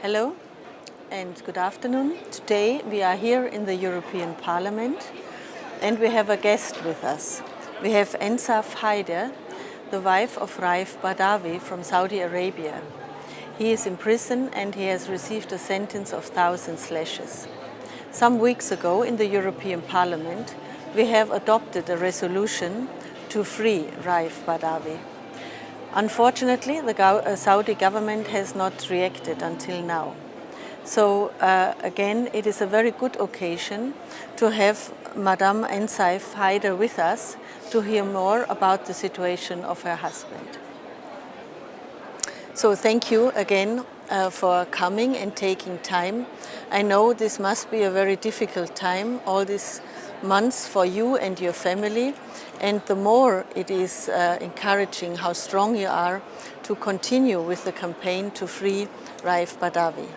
Hello and good afternoon. Today we are here in the European Parliament and we have a guest with us. We have Ensaf Haidar, the wife of Raif Badawi from Saudi Arabia. He is in prison and he has received a sentence of 1,000 slashes. Some weeks ago in the European Parliament we have adopted a resolution to free Raif Badawi. Unfortunately, the Saudi government has not reacted until now. So again, it is a very good occasion to have Madame Ensaf Haidar with us to hear more about the situation of her husband. So thank you again for coming and taking time. I know this must be a very difficult time, all these months for you and your family, and the more it is encouraging how strong you are to continue with the campaign to free Raif Badawi.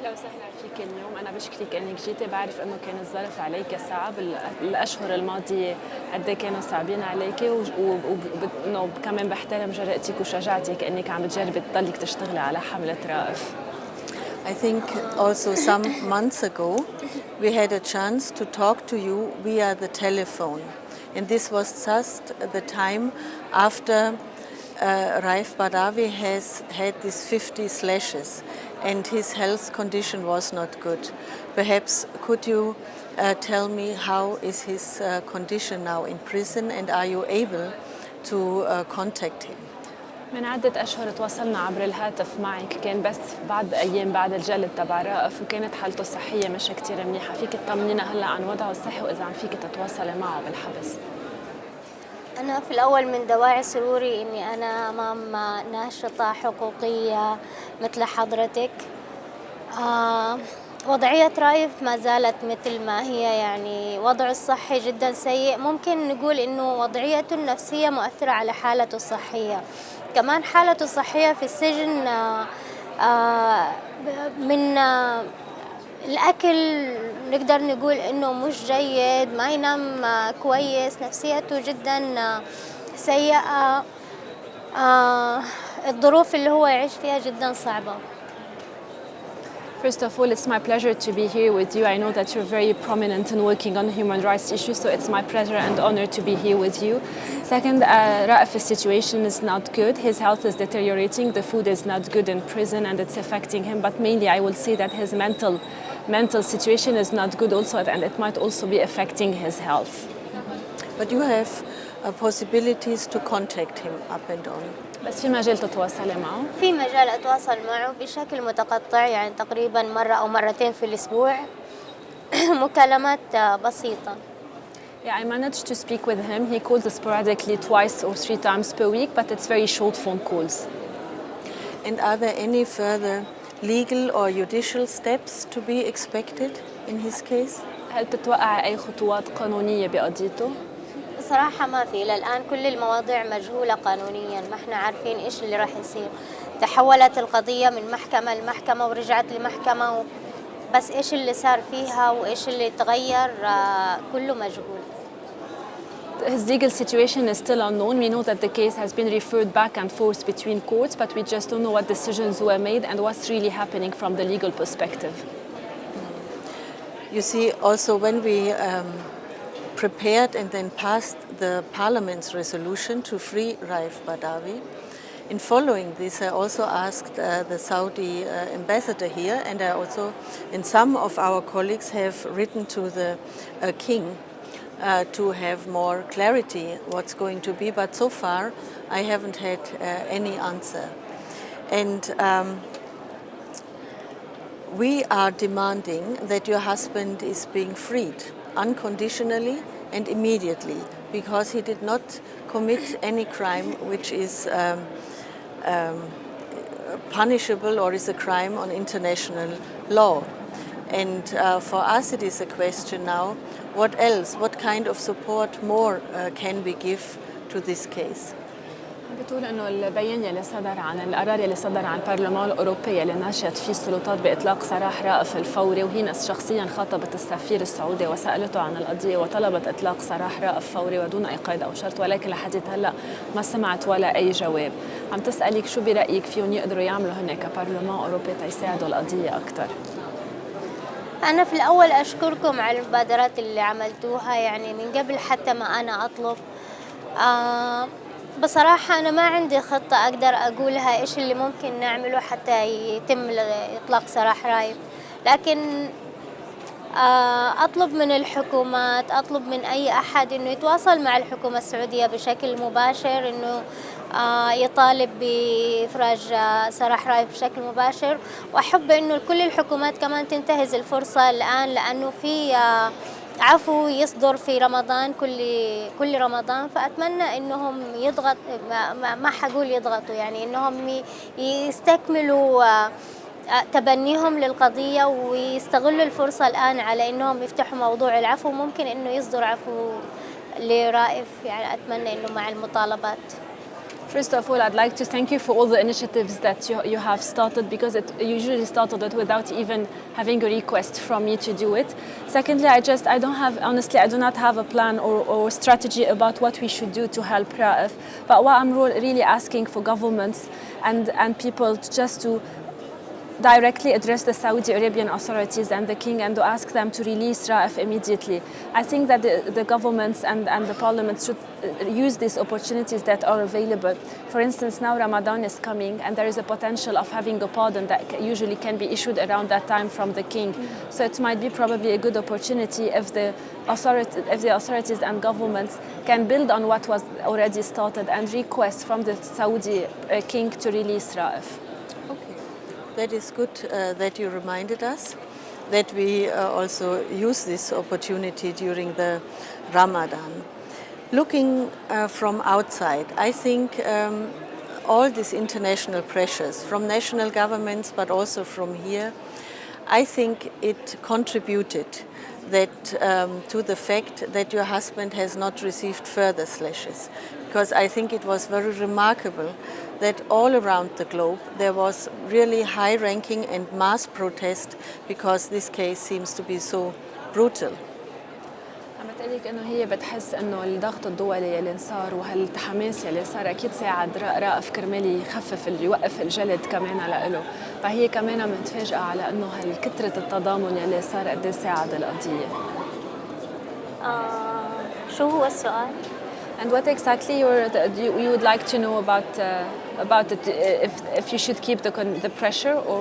أهلا وسهلا فيك اليوم. أنا بشكرك إنك جيتي. بعرف إنه كان الظرف عليك صعب الأشهر الماضية قد كانوا صعبين عليك وإنه كمان بحترم جرأتك وشجاعتك إنك عم تجربي تضلك تشتغلي على حملة رائف. I think also some months ago we had a chance to talk to you via the telephone, and this was just the time after Raif Badawi has had these 50 slashes and his health condition was not good. Perhaps could you tell me how is his condition now in prison, and are you able to contact him? من عدة أشهر تواصلنا عبر الهاتف معك، كان بس بعد أيام بعد الجلد تبع رائف وكانت حالته الصحية مش كتير منيحة. فيك تطمنينا هلا عن وضعه الصحي وإذا عم فيك تتواصلي معه بالحبس؟ أنا في الأول من دواعي سروري إني أنا أمام ناشطة حقوقية مثل حضرتك. وضعية رايف ما زالت مثل ما هي، يعني وضعه الصحي جدا سيء. ممكن نقول إنه وضعيته النفسية مؤثرة على حالته الصحية. كمان حالته الصحية في السجن من الأكل نقدر نقول إنه مش جيد، ما ينام كويس، نفسيته جدا سيئة. الظروف اللي هو يعيش فيها جدا صعبة. First of all, it's my pleasure to be here with you. I know that you're very prominent in working on human rights issues, so it's my pleasure and honor to be here with you. Second, Raif's situation is not good. His health is deteriorating. The food is not good in prison and it's affecting him. But mainly, I will say that his mental situation is not good also, and it might also be affecting his health. But you have possibilities to contact him up and on. بس في مجال تتواصلي معه؟ في مجال أتواصل معه بشكل متقطع، يعني تقريبا مرة أو مرتين في الأسبوع. مكالمات بسيطة. Yeah, I managed to speak with him. He calls sporadically 2 or 3 times per week, but it's very short phone calls. And are there any further legal or judicial steps to be expected in his case? هل تتوقع أي خطوات قانونية بقضيته؟ بصراحة ما في، إلى الآن كل المواضيع مجهولة قانونياً، ما احنا عارفين إيش اللي راح يصير. تحولت القضية من محكمة لمحكمة ورجعت لمحكمة، بس إيش اللي صار فيها وإيش اللي تغير كله مجهول. His legal situation is still unknown. We know that the case has been referred back and forth between courts, but we just don't know what decisions were made and what's really happening from the legal perspective. You see, also when we prepared and then passed the Parliament's resolution to free Raif Badawi, in following this I also asked the Saudi ambassador here, and and some of our colleagues have written to the king to have more clarity what's going to be, but so far I haven't had any answer. And we are demanding that your husband is being freed unconditionally and immediately, because he did not commit any crime which is punishable or is a crime on international law. And for us it is a question now, what else, what kind of support more can we give to this case? بتقول انه البيان يلي صدر عن القرار يلي صدر عن البرلمان الاوروبي يلي ناشدت فيه السلطات باطلاق سراح رائف الفوري، وهي شخصيا خاطبت السفير السعودي وسالته عن القضيه وطلبت اطلاق سراح رائف فوري ودون اي قيد او شرط، ولكن لحديت هلا ما سمعت ولا اي جواب. عم تسالك شو برايك فيهم يقدروا يعملوا هن كبرلمان اوروبي تيساعدوا القضيه اكثر؟ أنا في الأول أشكركم على المبادرات اللي عملتوها، يعني من قبل حتى ما أنا أطلب. بصراحة أنا ما عندي خطة أقدر أقولها إيش اللي ممكن نعمله حتى يتم إطلاق سراح رايف، لكن أطلب من الحكومات، أطلب من أي أحد إنه يتواصل مع الحكومة السعودية بشكل مباشر، إنه يطالب بإفراج سراح رايف بشكل مباشر. وأحب إنه كل الحكومات كمان تنتهز الفرصة الآن، لأنه في عفو يصدر في رمضان كل رمضان، فأتمنى إنهم يضغط ما حقول يضغطوا، يعني إنهم يستكملوا تبنيهم للقضية ويستغلوا الفرصة الآن على إنهم يفتحوا موضوع العفو. ممكن إنه يصدر عفو لرائف، يعني أتمنى إنه مع المطالبات. First of all, I'd like to thank you for all the initiatives that you have started, because you usually started it without even having a request from me to do it. Secondly, honestly, I do not have a plan or strategy about what we should do to help Raif. But what I'm really asking for governments and people just to directly address the Saudi Arabian authorities and the king and to ask them to release Raif immediately. I think that the governments and the parliament should use these opportunities that are available. For instance, now Ramadan is coming and there is a potential of having a pardon that usually can be issued around that time from the king. So it might be probably a good opportunity if the authorities and governments can build on what was already started and request from the Saudi king to release Raif. That is good that you reminded us that we also use this opportunity during the Ramadan. Looking from outside, I think all these international pressures from national governments but also from here, I think it contributed to the fact that your husband has not received further slashes. Because I think it was very remarkable that all around the globe there was really high-ranking and mass protest because this case seems to be so brutal. عم بتقلك انه هي بتحس انه الضغط الدولي اللي صار وهالحماس اللي صار اكيد ساعد رائف كرمال يخفف يوقف الجلد كمان له، فهي كمان متفاجئه على انه هالكثره التضامن اللي صار قد ايه ساعد القضيه. شو هو السؤال؟ And what exactly you would like to know about it, if you should keep the pressure or?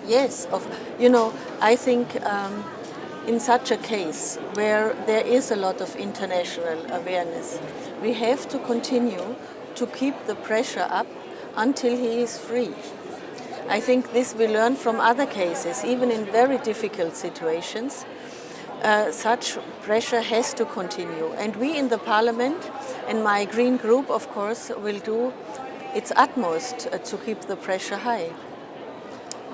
Yes, I think in such a case where there is a lot of international awareness, we have to continue to keep the pressure up until he is free. I think this we learn from other cases, even in very difficult situations. Such pressure has to continue, and we in the Parliament and my Green Group, of course, will do its utmost to keep the pressure high.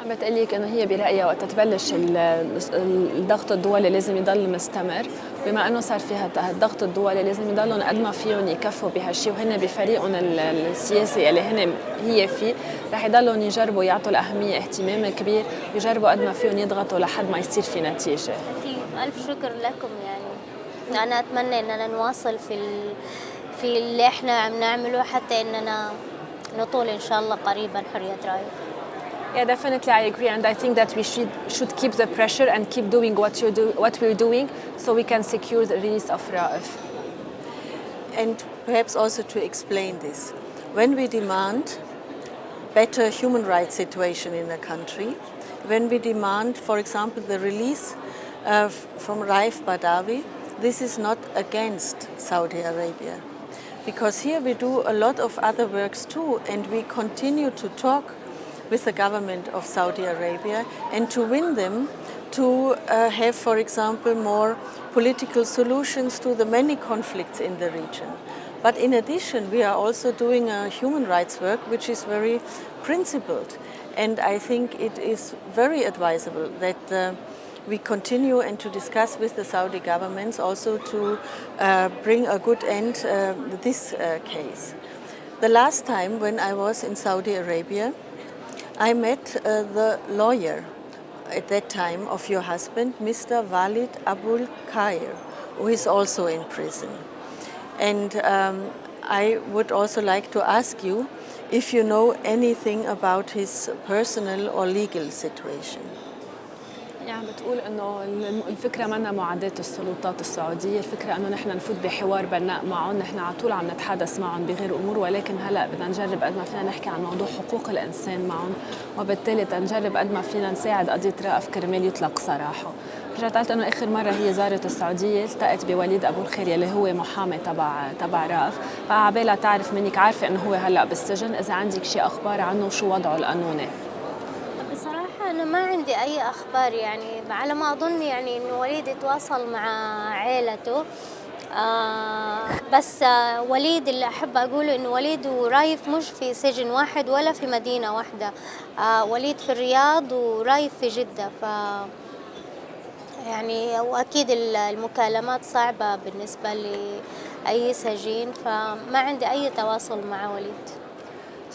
عم بتقلك انه هي برأيها وقت تبلش الضغط الدولي لازم يضل مستمر، بما انه صار في الضغط الدولي لازم يضلوا قد ما فيهم يكفوا بهالشيء، وهن بفريقهم السياسي اللي هي فيه رح يضلوا يجربوا يعطوا الأهمية اهتمام كبير، يجربوا قد ما فيهم يضغطوا لحد ما يصير في نتيجة. ألف شكر لكم، يعني أنا أتمنى إننا نواصل في اللي إحنا عم نعمله حتى إننا نطول إن شاء الله قريبا حرية رايف. Yeah, definitely, I agree, and I think that we should keep the pressure and keep doing what we're doing, so we can secure the release of Raif. And perhaps also to explain this, when we demand better human rights situation in the country, when we demand, for example, the release from Raif Badawi, this is not against Saudi Arabia, because here we do a lot of other works too, and we continue to talk with the government of Saudi Arabia and to win them to have, for example, more political solutions to the many conflicts in the region. But in addition, we are also doing a human rights work which is very principled, and I think it is very advisable that we continue and to discuss with the Saudi governments also to bring a good end this case. The last time when I was in Saudi Arabia, I met the lawyer at that time of your husband, Mr. Walid Abul Khair, who is also in prison. And I would also like to ask you if you know anything about his personal or legal situation. يعني بتقول انه الفكره منا معاداه السلطات السعوديه، الفكره انه نحن نفوت بحوار بناء معهم، نحن على طول عم نتحدث معهم بغير امور، ولكن هلا بدنا نجرب قد ما فينا نحكي عن موضوع حقوق الانسان معهم، وبالتالي تنجرب قد ما فينا نساعد قضيه رأف كرمال يطلق سراحه. رجعت قلت انه اخر مره هي زارت السعوديه التقت بوليد ابو الخير يلي هو محامي تبع رأف، فعبالها تعرف منك عارفه انه هو هلا بالسجن، اذا عندك شيء اخبار عنه وشو وضعه القانوني. بصراحة أنا ما عندي أي أخبار، يعني على ما أظن يعني إنه وليد يتواصل مع عائلته. بس وليد اللي أحب أقوله إنه وليد ورايف مش في سجن واحد ولا في مدينة واحدة. وليد في الرياض ورايف في جدة، يعني وأكيد المكالمات صعبة بالنسبة لأي سجين، فما عندي أي تواصل مع وليد.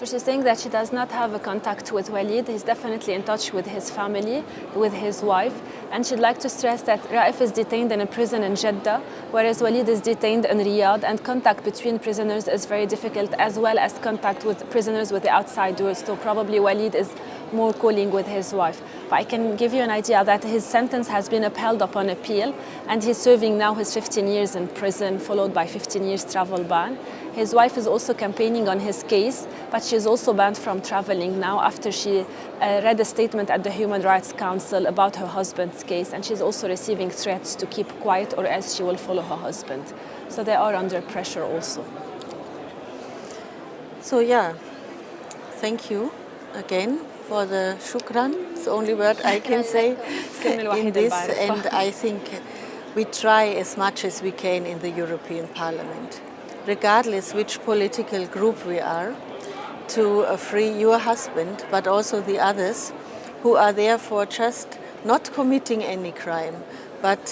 So she's saying that she does not have a contact with Walid. He's definitely in touch with his family, with his wife. And she'd like to stress that Raif is detained in a prison in Jeddah, whereas Walid is detained in Riyadh, and contact between prisoners is very difficult, as well as contact with prisoners with the outside world. So probably Walid is more calling with his wife. But I can give you an idea that his sentence has been upheld upon appeal, and he's serving now his 15 years in prison, followed by 15 years travel ban. His wife is also campaigning on his case, but she's also banned from traveling now after she read a statement at the Human Rights Council about her husband's case, and she's also receiving threats to keep quiet or else she will follow her husband. So they are under pressure also. So yeah, thank you again for the shukran. It's the only word I can say in this, and I think we try as much as we can in the European Parliament, regardless which political group we are, to free your husband, but also the others who are therefore just not committing any crime, but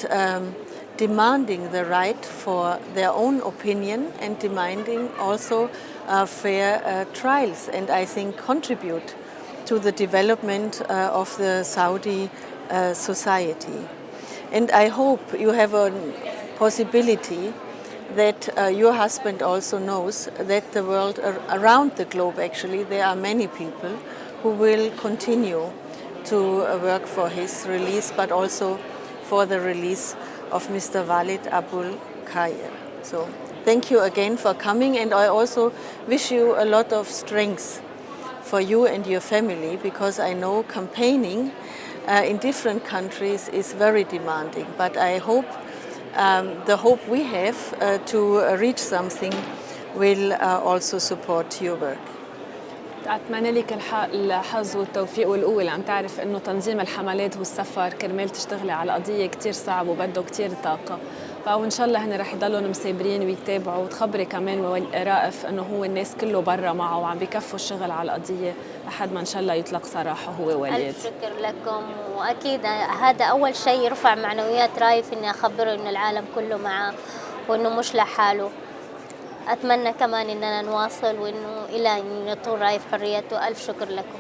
demanding the right for their own opinion and demanding also fair trials, and I think contribute to the development of the Saudi society. And I hope you have a possibility that your husband also knows that the world around the globe, actually, there are many people who will continue to work for his release, but also for the release of Mr. Walid Abul Khair. So thank you again for coming, and I also wish you a lot of strength for you and your family, because I know campaigning in different countries is very demanding, but I hope the hope we have to reach something will also support your work. أتمنى لك الحظ والتوفيق والقوة، لأن تعرف إنه تنظيم الحملات والسفر كرمال تشتغلي على قضية كتير صعب وبده كتير طاقة، فإن شاء الله هن رح يضلوا مسابرين ويتابعوا، وتخبري كمان رائف إنه هو الناس كله برا معه وعم بكفوا الشغل على القضية لحد ما إن شاء الله يطلق سراحه هو وليد. ألف شكر لكم، وأكيد هذا أول شيء يرفع معنويات رايف، إني أخبره إن العالم كله معه وإنه مش لحاله. أتمنى كمان إننا نواصل وإنه إلى أن يطول رايف حريته. ألف شكر لكم.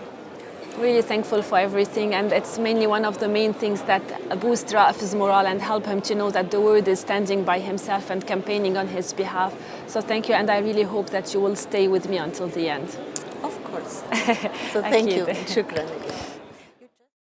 Really thankful for everything, and it's mainly one of the main things that boost Raif's morale and help him to know that the world is standing by himself and campaigning on his behalf. So thank you, and I really hope that you will stay with me until the end. Of course. So thank you. Shukran.